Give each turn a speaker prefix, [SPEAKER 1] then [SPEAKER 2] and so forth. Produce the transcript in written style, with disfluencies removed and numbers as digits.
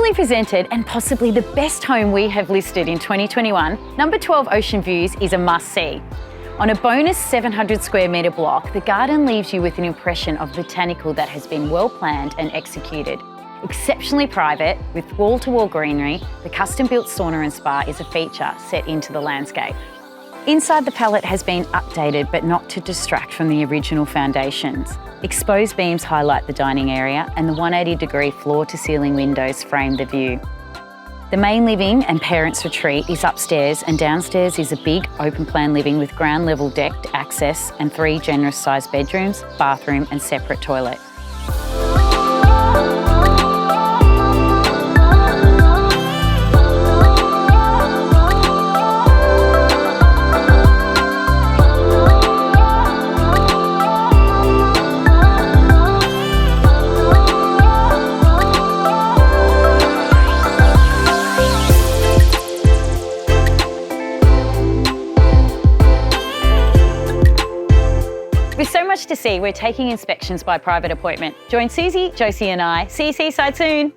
[SPEAKER 1] Beautifully presented and possibly the best home we have listed in 2021, number 12 Ocean Views is a must-see. On a bonus 700 square metre block, the garden leaves you with an impression of botanical that has been well planned and executed. Exceptionally private, with wall-to-wall greenery, the custom-built sauna and spa is a feature set into the landscape. Inside, the palette has been updated, but not to distract from the original foundations. Exposed beams highlight the dining area, and the 180-degree floor-to-ceiling windows frame the view. The main living and parents' retreat is upstairs, and downstairs is a big open-plan living with ground-level decked access and 3 generous-sized bedrooms, bathroom and separate toilet. With so much to see, we're taking inspections by private appointment. Join Susie, Josie and I. See you seaside soon.